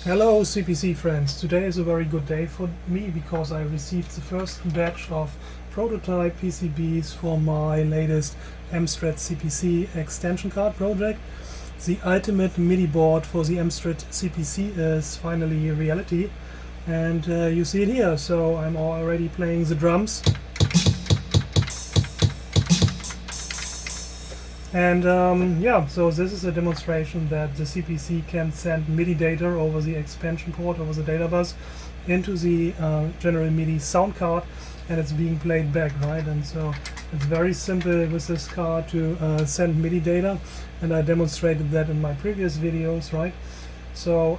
Hello CPC friends, today is a very good day for me because I received the first batch of prototype PCBs for my latest Amstrad CPC extension card project. The ultimate MIDI board for the Amstrad CPC is finally a reality, and you see it here. So I'm already playing the drums. And yeah, so this is a demonstration that the CPC can send MIDI data over the expansion port, over the data bus, into the general MIDI sound card, and it's being played back, right? And so it's very simple with this card to send MIDI data, and I demonstrated that in my previous videos, right? So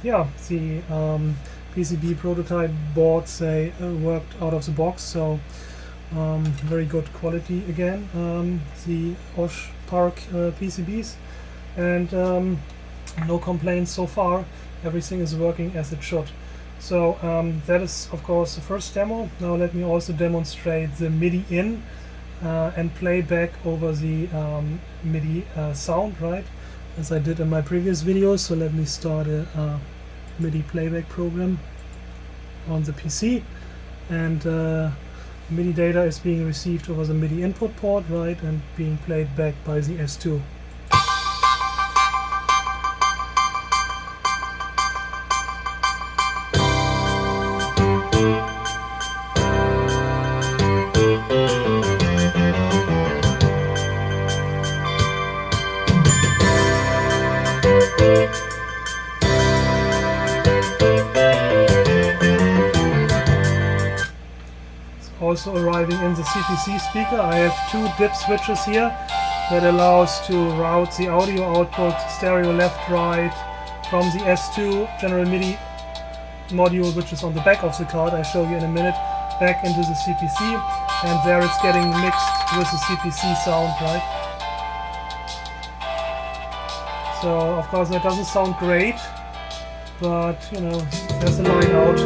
yeah, the PCB prototype boards, they worked out of the box, so very good quality again, the Osh Park PCBs, and no complaints so far. Everything is working as it should. So that is of course the first demo. Now let me also demonstrate the MIDI in and play back over the MIDI sound, right, as I did in my previous videos. So let me start a MIDI playback program on the PC, and MIDI data is being received over the MIDI input port, right, and being played back by the S2. Also arriving in the CPC speaker, I have two dip switches here that allows to route the audio output stereo left right from the S2 general MIDI module, which is on the back of the card, I show you in a minute, back into the CPC, and there it's getting mixed with the CPC sound, right? So of course that doesn't sound great, but you know, there's a line out.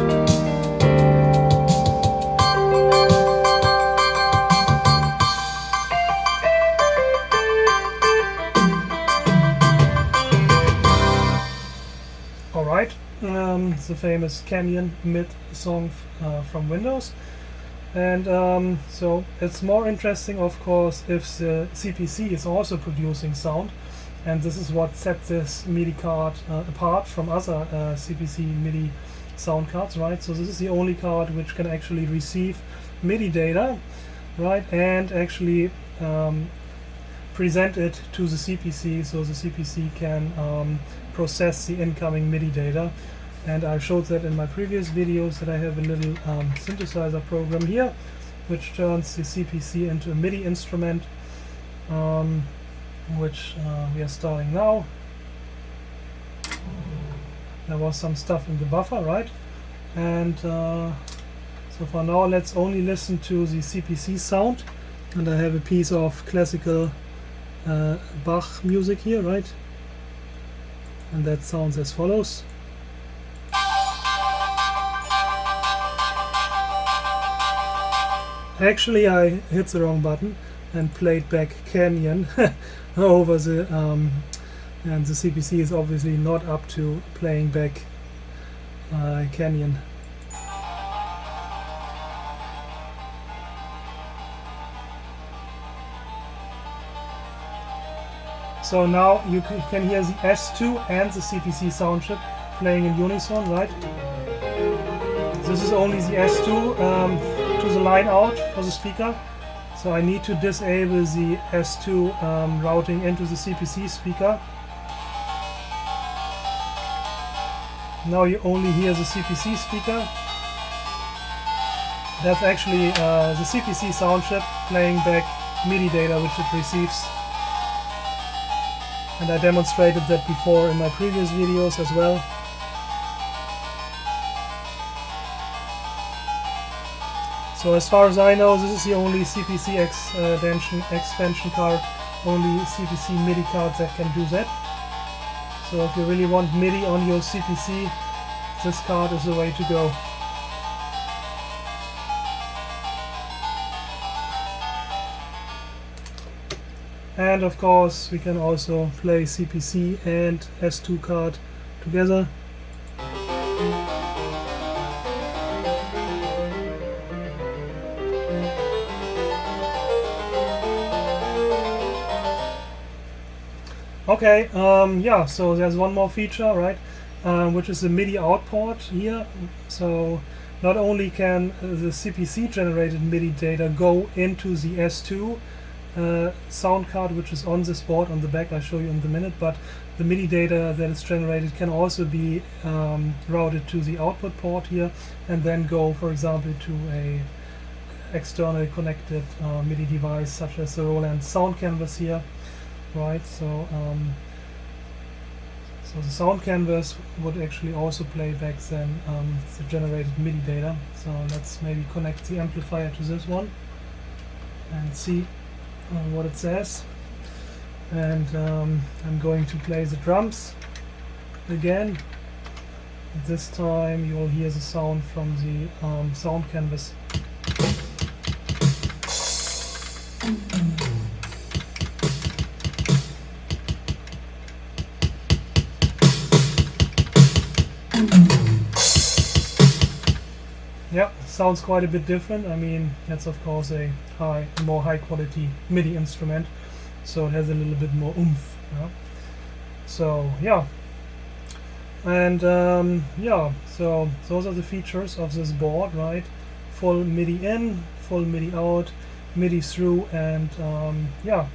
Alright, the famous Canyon mid song from Windows, and so it's more interesting of course if the CPC is also producing sound, and this is what sets this MIDI card apart from other CPC MIDI sound cards, right? So this is the only card which can actually receive MIDI data, right, and actually present it to the CPC, so the CPC can process the incoming MIDI data. And I showed that in my previous videos, that I have a little synthesizer program here which turns the CPC into a MIDI instrument, which we are starting now. There was some stuff in the buffer, right? And so for now let's only listen to the CPC sound, and I have a piece of classical Bach music here, right? And that sounds as follows. Actually I hit the wrong button and played back Canyon over the and the CPC is obviously not up to playing back Canyon. So now you can hear the S2 and the CPC sound chip playing in unison, right? This is only the S2 to the line out for the speaker. So I need to disable the S2 routing into the CPC speaker. Now you only hear the CPC speaker. That's actually the CPC sound chip playing back MIDI data which it receives. And I demonstrated that before in my previous videos as well. So as far as I know, this is the only CPC expansion card, only CPC MIDI card that can do that. So if you really want MIDI on your CPC, this card is the way to go. And of course we can also play CPC and S2 card together. Okay, yeah, so there's one more feature, right, which is the MIDI Out Port here. So not only can the CPC generated MIDI data go into the S2 sound card, which is on this board on the back, I'll show you in a minute, but the MIDI data that is generated can also be routed to the output port here and then go, for example, to a externally connected MIDI device such as the Roland sound canvas here. Right, so so the sound canvas would actually also play back then the generated MIDI data. So let's maybe connect the amplifier to this one and see what it says. And I'm going to play the drums again. This time you'll hear the sound from the sound canvas. Yeah, sounds quite a bit different. I mean, that's of course a more high quality MIDI instrument, so it has a little bit more oomph. Yeah? So yeah, and yeah, so those are the features of this board, right? Full MIDI in, full MIDI out, MIDI through, and yeah,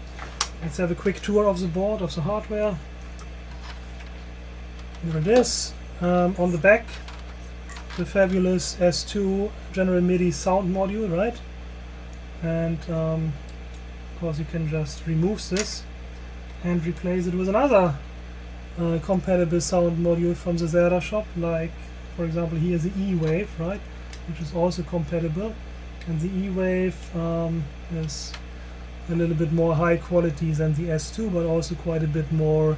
let's have a quick tour of the board, of the hardware. Here it is. On the back, the fabulous S2 General MIDI sound module, right? And of course you can just remove this and replace it with another compatible sound module from the Zelda shop, like for example here the E-Wave, right? Which is also compatible, and the E-Wave is a little bit more high quality than the S2, but also quite a bit more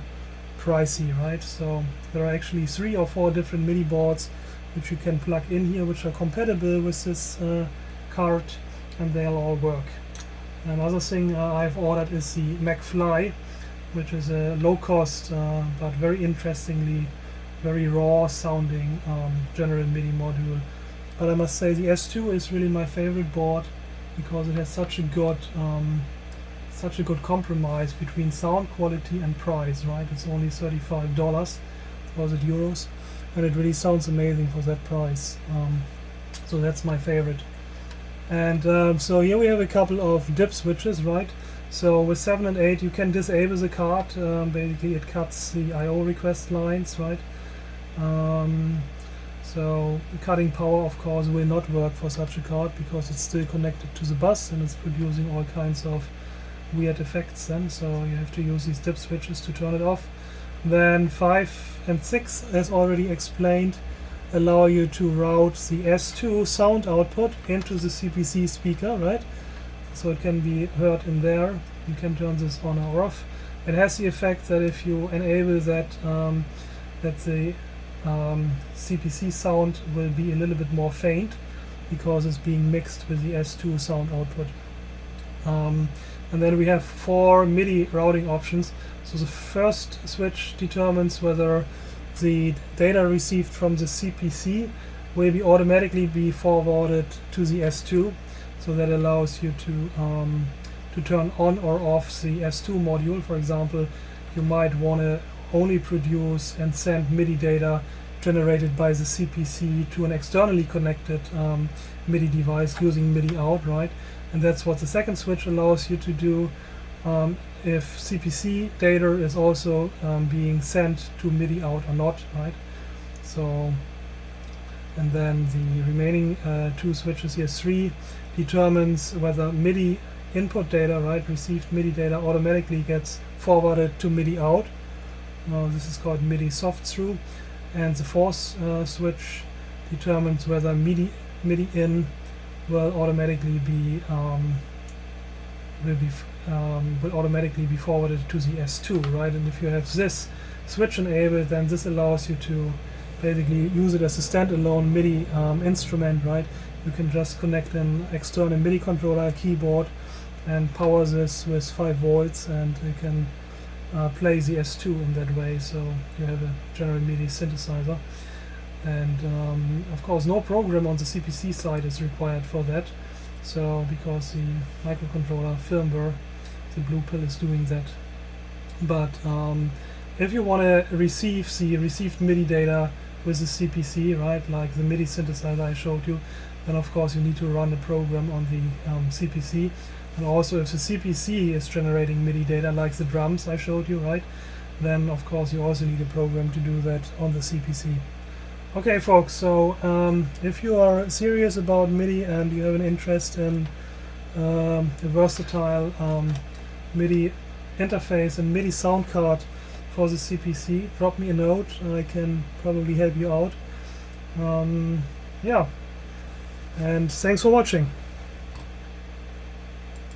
pricey, right? So there are actually 3 or 4 different MIDI boards which you can plug in here, which are compatible with this card, and they'll all work. Another thing I've ordered is the McFly, which is a low-cost but very interestingly very raw sounding general MIDI module. But I must say the S2 is really my favorite board because it has such a good compromise between sound quality and price, right? It's only $35, or is it euros? And it really sounds amazing for that price. So that's my favorite. And so here we have a couple of dip switches, right? So with 7 and 8 you can disable the card. Basically it cuts the I/O request lines, right? So cutting power of course will not work for such a card because it's still connected to the bus and it's producing all kinds of weird effects then, so you have to use these dip switches to turn it off. Then 5 and 6, as already explained, allow you to route the S2 sound output into the CPC speaker, right? So it can be heard in there. You can turn this on or off. It has the effect that if you enable that, that the CPC sound will be a little bit more faint because it's being mixed with the S2 sound output. And then we have 4 MIDI routing options. So the first switch determines whether the data received from the CPC will be automatically be forwarded to the S2. So that allows you to turn on or off the S2 module. For example, you might want to only produce and send MIDI data generated by the CPC to an externally connected MIDI device using MIDI out, right? And that's what the second switch allows you to do if CPC data is also being sent to MIDI out or not, right? So, and then the remaining 2 switches here, 3, determines whether MIDI input data, right, received MIDI data automatically gets forwarded to MIDI out. This is called MIDI soft through. And the 4th switch determines whether MIDI in will automatically be forwarded to the S2, right? And if you have this switch enabled, then this allows you to basically use it as a standalone MIDI instrument, right? You can just connect an external MIDI controller, a keyboard, and power this with 5 volts, and you can play the S2 in that way. So you have a general MIDI synthesizer. And of course no program on the CPC side is required for that, so because the microcontroller firmware, the blue pill, is doing that. But if you want to receive the received MIDI data with the CPC, right, like the MIDI synthesizer I showed you, then of course you need to run the program on the CPC. And also if the CPC is generating MIDI data like the drums I showed you, right, then of course you also need a program to do that on the CPC. Okay folks, so if you are serious about MIDI and you have an interest in a versatile MIDI interface and MIDI sound card for the CPC, drop me a note. I can probably help you out. Yeah, and thanks for watching.